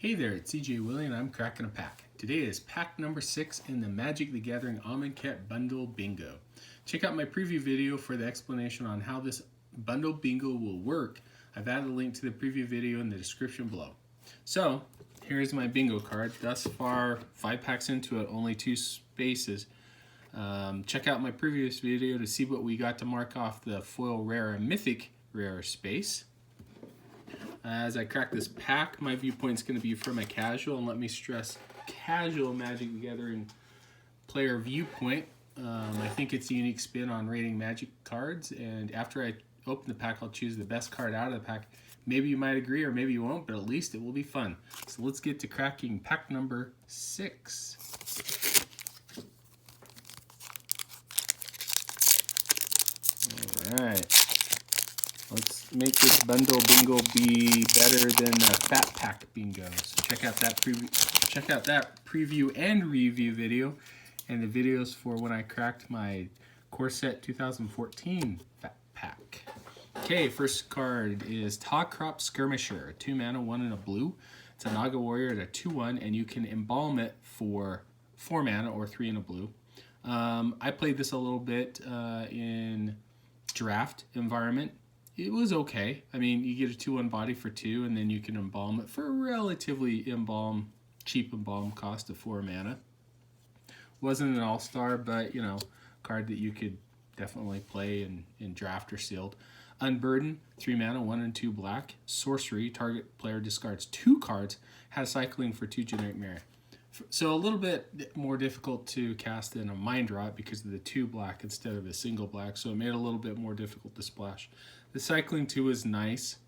Hey there, it's CJ Willie and I'm cracking a pack. Today is pack number 6 in the Magic the Gathering Amonkhet Bundle Bingo. Check out my preview video for the explanation on how this bundle bingo will work. I've added a link to the preview video in the description below. So, here's my bingo card. Thus far, 5 packs into it, only 2 spaces. Check out my previous video to see what we got to mark off the foil rare and mythic rare space. As I crack this pack, my viewpoint is going to be from a casual, and let me stress, casual Magic the Gathering player viewpoint. I think it's a unique spin on rating Magic cards, and after I open the pack, I'll choose the best card out of the pack. Maybe you might agree or maybe you won't, but at least it will be fun. So let's get to cracking pack number 6. All right. Let's make this bundle bingo be better than the fat pack bingo. So check out that preview and review video, and the videos for when I cracked my Core Set 2014 fat pack. Okay, first card is Crop Skirmisher, a 2 mana, 1 and a blue. It's a Naga Warrior at a 2/1, and you can embalm it for 4 mana or 3 and a blue. I played this a little bit in draft environment. It was okay. I mean, you get a 2/1 body for 2, and then you can embalm it for a relatively cheap embalm cost of 4 mana. Wasn't an all-star, but, you know, card that you could definitely play in draft or sealed. Unburden, 3 mana, 1 and 2 black. Sorcery, target player discards 2 cards, has cycling for 2 generic merit. So a little bit more difficult to cast than a Mind Rot because of the 2 black instead of a single black, so it made it a little bit more difficult to splash. The cycling 2 is nice.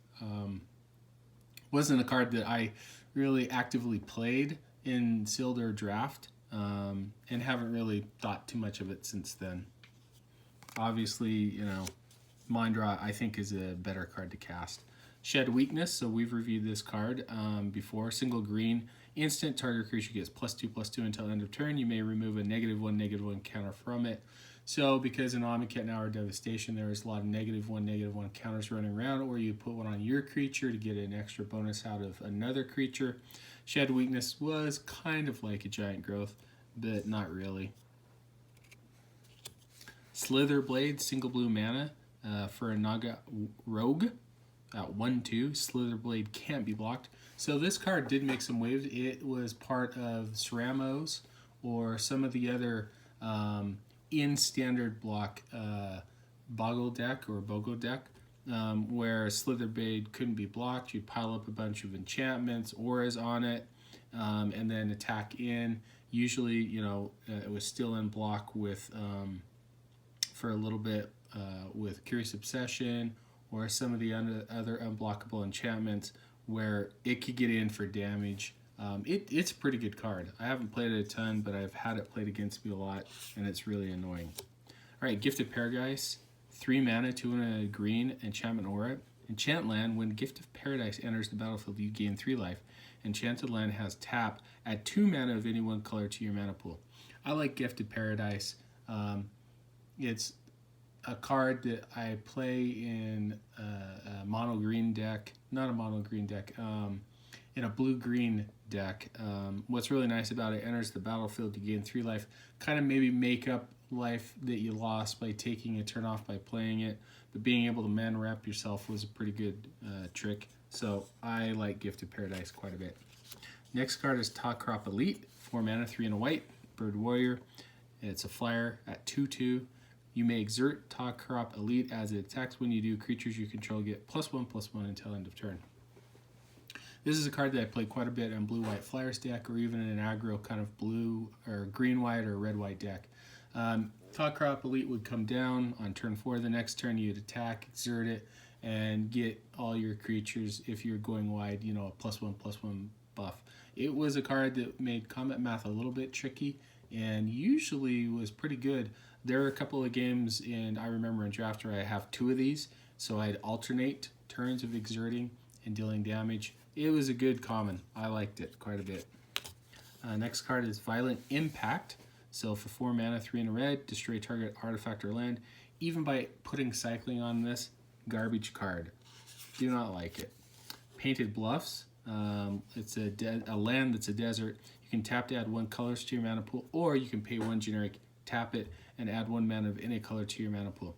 Wasn't a card that I really actively played in sealed or draft, and haven't really thought too much of it since then. Obviously, you know, Mind Rot I think is a better card to cast. Shed Weakness, so we've reviewed this card before. Single green, instant, target creature gets +2/+2 until end of turn. You may remove a -1/-1 counter from it. So because in Amonkhet now or Devastation, there is a lot of -1/-1 counters running around, or you put one on your creature to get an extra bonus out of another creature. Shed Weakness was kind of like a Giant Growth, but not really. Slither Blade, single blue mana for a Naga Rogue. At 1/2, Slither Blade can't be blocked. So this card did make some waves. It was part of Ceramos or some of the other in standard block Boggle deck or Bogo deck, where Slither Blade couldn't be blocked. You'd pile up a bunch of enchantments, auras on it, and then attack in. Usually, you know, it was still in block with for a little bit with Curious Obsession, or some of the other unblockable enchantments where it could get in for damage. It's a pretty good card. I haven't played it a ton, but I've had it played against me a lot, and it's really annoying. All right, Gift of Paradise, 3 mana, 2 and a green, enchantment aura. Enchant land, when Gift of Paradise enters the battlefield, you gain 3 life. Enchanted land has tap, add 2 mana of any one color to your mana pool. I like Gift of Paradise. It's a card that I play in a mono green deck, not a mono green deck, in a blue green deck. What's really nice about it, enters the battlefield, you gain 3 life, kind of maybe make up life that you lost by taking a turn off by playing it, but being able to mana wrap yourself was a pretty good trick. So I like Gift of Paradise quite a bit. Next card is Crop Elite, 4 mana, 3 and a white, Bird Warrior. It's a flyer at 2/2. You may exert Crop Elite as it attacks. When you do, creatures you control get +1/+1 until end of turn. This is a card that I play quite a bit on blue-white flyers deck, or even in an aggro kind of blue or green-white or red-white deck. Crop Elite would come down on turn 4. The next turn you'd attack, exert it, and get all your creatures, if you're going wide, you know, a +1/+1 buff. It was a card that made combat math a little bit tricky, and usually was pretty good. There are a couple of games, and I remember in draft where I have 2 of these, so I'd alternate turns of exerting and dealing damage. It was a good common. I liked it quite a bit. Next card is Violent Impact. So for 4 mana, 3 and a red, destroy target artifact or land. Even by putting cycling on this, garbage card. Do not like it. Painted Bluffs. It's a land that's a desert. You can tap to add 1 colors to your mana pool, or you can pay 1 generic, tap it, and add 1 mana of any color to your mana pool.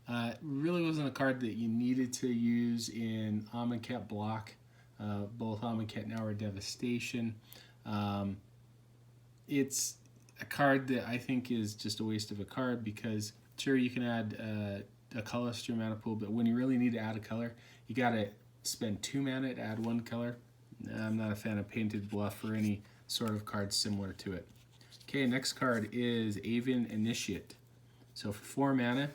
It really wasn't a card that you needed to use in Amonkhet block. Both Amonkhet and Hour Devastation. It's a card that I think is just a waste of a card, because sure, you can add a color to your mana pool, but when you really need to add a color, you gotta spend 2 mana to add 1 color. I'm not a fan of Painted Bluff or any sort of card similar to it. Okay, next card is Avian Initiate. So for 4 mana,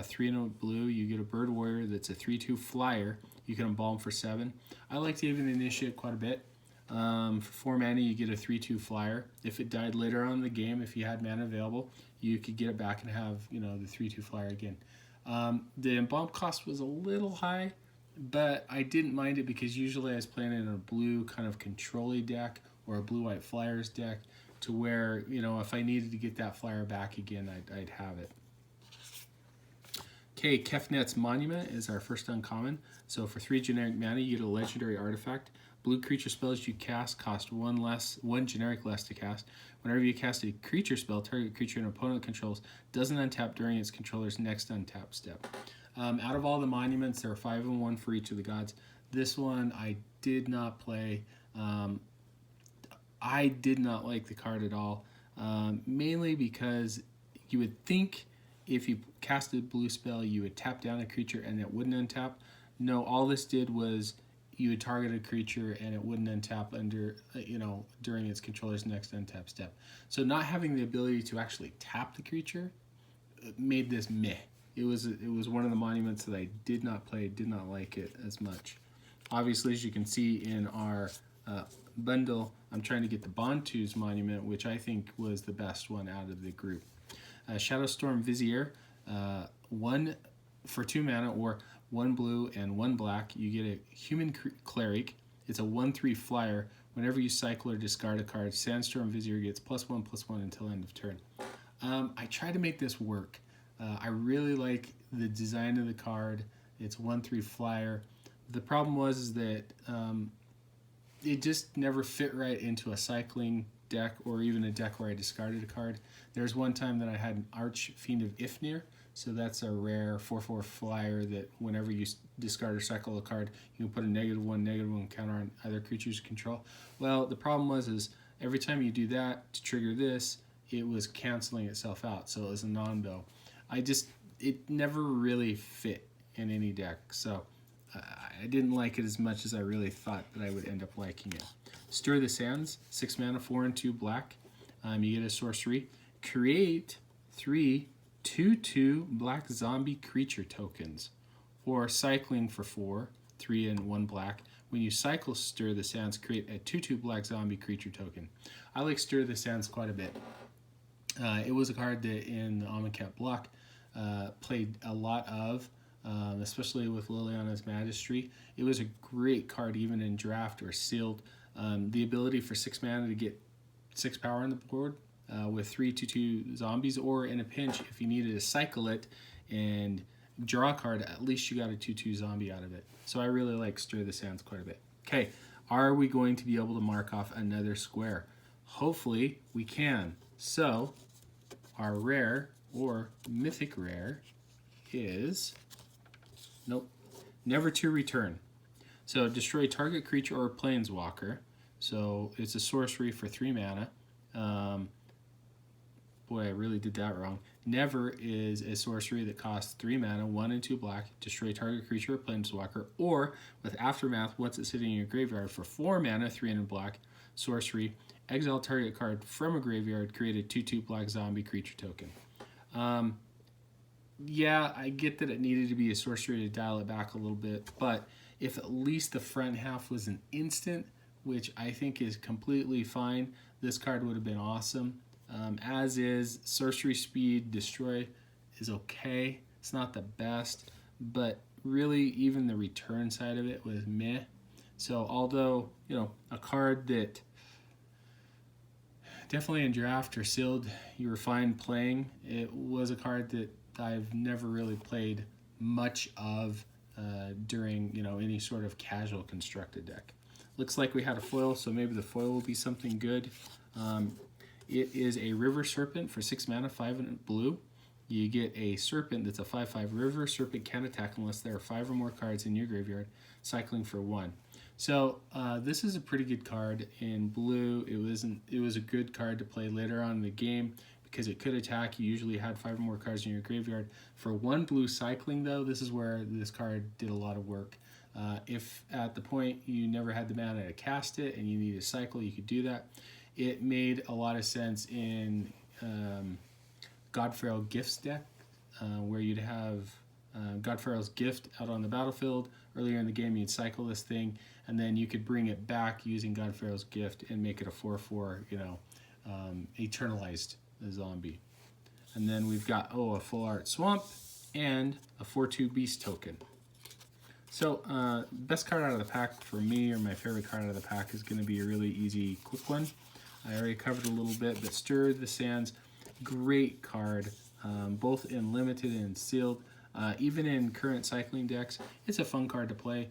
3 and a blue, you get a Bird Warrior that's a 3/2 flyer. You can embalm for 7. I liked Avian Initiate quite a bit. For 4 mana, you get a 3/2 flyer. If it died later on in the game, if you had mana available, you could get it back and have, you know, the 3/2 flyer again. The embalm cost was a little high, but I didn't mind it because usually I was playing in a blue kind of control-y deck or a blue-white flyers deck, to where, you know, if I needed to get that flyer back again, I'd have it. Okay, Kefnet's Monument is our first uncommon. So for 3 generic mana, you get a legendary artifact. Blue creature spells you cast cost 1 generic less to cast. Whenever you cast a creature spell, target creature an opponent controls doesn't untap during its controller's next untap step. Out of all the monuments, there are 5 and 1 for each of the gods. This one I did not play. I did not like the card at all, mainly because you would think if you cast a blue spell, you would tap down a creature and it wouldn't untap. No, all this did was you would target a creature and it wouldn't untap under, during its controller's next untap step. So not having the ability to actually tap the creature made this meh. It was one of the monuments that I did not play, did not like it as much. Obviously, as you can see in our bundle, I'm trying to get the Bantu's monument, which I think was the best one out of the group. Shadowstorm Vizier, 1 for 2 mana, or 1 blue and 1 black. You get a Human Cleric. It's a 1/3 flyer. Whenever you cycle or discard a card, Sandstorm Vizier gets +1/+1 until end of turn. I tried to make this work. I really like the design of the card. It's 1/3 flyer. The problem was that it just never fit right into a cycling deck, or even a deck where I discarded a card. There's one time that I had an Archfiend of Ifnir, so that's a rare 4/4 flyer that whenever you discard or cycle a card, you can put a -1/-1 counter on either creature's control. Well, the problem was every time you do that to trigger this, it was canceling itself out, so it was a non-bill. It never really fit in any deck, so I didn't like it as much as I really thought that I would end up liking it. Stir the Sands, 6 mana, 4 and 2 black. You get a sorcery. Create 3 2/2 black zombie creature tokens, or cycling for 4, 3 and 1 black. When you cycle Stir the Sands, create a 2/2 black zombie creature token. I like Stir the Sands quite a bit. It was a card that in the Amonkhet block played a lot of, especially with Liliana's Magistry. It was a great card even in draft or sealed. The ability for 6 mana to get 6 power on the board with 3 2/2 zombies, or in a pinch, if you needed to cycle it and draw a card, at least you got a 2/2 zombie out of it. So I really like Stir the Sands quite a bit. Okay, are we going to be able to mark off another square? Hopefully we can. So our rare or mythic rare is, nope, Never to Return. So destroy target creature or planeswalker. So it's a sorcery for 3 mana. Boy, I really did that wrong. Never is a sorcery that costs 3 mana, 1 and 2 black, destroy target creature or planeswalker, or with Aftermath, once it's sitting in your graveyard for 4 mana, 3 and black, sorcery, exile target card from a graveyard, create a 2/2 black zombie creature token. Yeah, I get that it needed to be a sorcery to dial it back a little bit, but if at least the front half was an instant, which I think is completely fine, this card would have been awesome. As is, sorcery speed, destroy is okay. It's not the best, but really even the return side of it was meh. So although, a card that definitely in draft or sealed you were fine playing, it was a card that I've never really played much of during any sort of casual constructed deck. Looks like we had a foil, so maybe the foil will be something good. It is a River Serpent for 6 mana, 5 and blue. You get a Serpent that's a 5/5. River Serpent can't attack unless there are 5 or more cards in your graveyard, cycling for 1. So this is a pretty good card in blue. It was a good card to play later on in the game because it could attack. You usually had 5 or more cards in your graveyard. For 1 blue cycling, though, this is where this card did a lot of work. If at the point you never had the mana to cast it and you need to cycle, you could do that. It made a lot of sense in Godfarrel Gifts deck, where you'd have Godfarrel's Gift out on the battlefield. Earlier in the game, you'd cycle this thing, and then you could bring it back using Godfarrel's Gift and make it a 4/4, eternalized zombie. And then we've got, a full art Swamp and a 4/2 Beast token. So, best card out of the pack for me, or my favorite card out of the pack, is going to be a really easy, quick one. I already covered a little bit, but Stir the Sands, great card, both in limited and sealed. Even in current cycling decks, it's a fun card to play.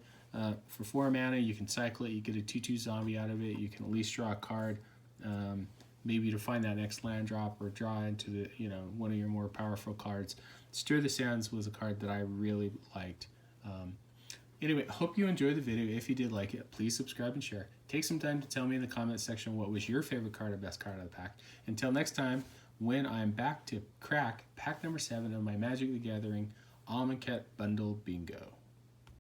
For 4 mana, you can cycle it, you get a 2/2 zombie out of it, you can at least draw a card, maybe to find that next land drop or draw into the one of your more powerful cards. Stir the Sands was a card that I really liked. Anyway, hope you enjoyed the video. If you did like it, please subscribe and share. Take some time to tell me in the comments section what was your favorite card or best card out of the pack. Until next time, when I'm back to crack pack number 7 of my Magic the Gathering Amonkhet Bundle Bingo.